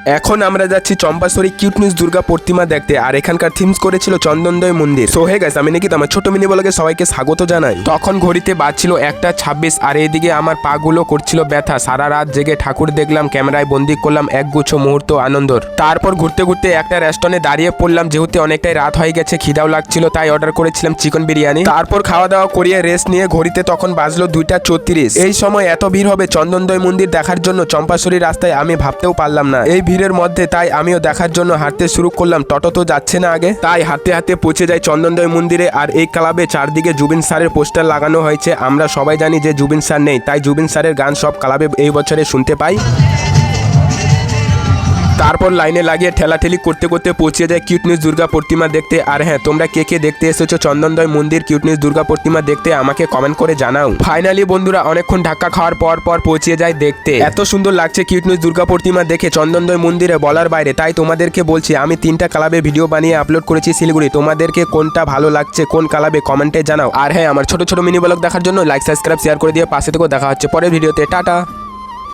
এখন আমরা যাচ্ছি চম্পাশ্বরী কিউট নিউজ দুর্গা প্রতিমা দেখতে, আর এখানকার থিমস করেছিল চন্দনদয় মন্দির। সো হে গাইস, আমি নাকি আমার ছোট মিনি ব্লগে সবাইকে স্বাগত জানাই। তখন ঘড়িতে বাজছিল 1:26, আর এইদিকে আমার পাগুলো করছিল ব্যথা। সারা রাত জেগে ঠাকুর দেখলাম, ক্যামেরায় বন্দি করলাম একগুচ্ছ মুহূর্ত আনন্দর। তারপর ঘুরতে ঘুরতে একটা রেস্টুরেন্টে দাঁড়িয়ে পড়লাম, যেহেতু অনেকটাই রাত হয়ে গেছে, খিদাও লাগছিল, তাই অর্ডার করেছিলাম চিকেন বিরিয়ানি। তারপর খাওয়া দাওয়া করিয়ে রেস্ট নিয়ে ঘড়িতে তখন বাজলো 2:34। এই সময় এত ভিড় হবে চন্দনদয় মন্দির দেখার জন্য চম্পাশ্বরী রাস্তায় আমি ভাবতেও পারলাম না। এই ভিড়ের মধ্যে তাই আমিও দেখার জন্য হাঁটতে শুরু করলাম। টোটো তো যাচ্ছে না আগে, তাই হাঁটতে হাঁটতে পৌঁছে যাই চন্দনদয় মন্দিরে। আর এই ক্লাবে চারদিকে জুবিন স্যারের পোস্টার লাগানো হয়েছে। আমরা সবাই জানি যে জুবিন স্যার নেই, তাই জুবিন স্যারের গান সব ক্লাবে এই বছরে শুনতে পাই। তারপর লাইনে লাগিয়ে ঠেলাঠেলি করতে করতে পৌঁছে যায় কিউট নিউজ দুর্গা প্রতিমা দেখতে। আর হ্যাঁ, তোমরা কে কে দেখতে এসেছো চন্দনদয় মন্দির কিউট নিউজ দুর্গা প্রতিমা দেখতে আমাকে কমেন্ট করে জানাও। ফাইনালি বন্ধুরা অনেকক্ষণ ধাক্কা খাওয়ার পর পৌঁছে যায় দেখতে। এত সুন্দর লাগছে কিউট নিউজ দুর্গা প্রতিমা দেখে চন্দনদয় মন্দিরে বলার বাইরে। তাই তোমাদেরকে বলছি, আমি 3টা ক্লাবে ভিডিও বানিয়ে আপলোড করেছি শিলিগুড়ি। তোমাদেরকে কোনটা ভালো লাগছে, কোন ক্লাবে, কমেন্টে জানাও। আর হ্যাঁ, আমার ছোট ছোট মিনি ব্লগ দেখার জন্য লাইক সাবস্ক্রাইব শেয়ার করে দিয়ে পাশে থেকেও। দেখা হচ্ছে পরের ভিডিওতে। টাটা।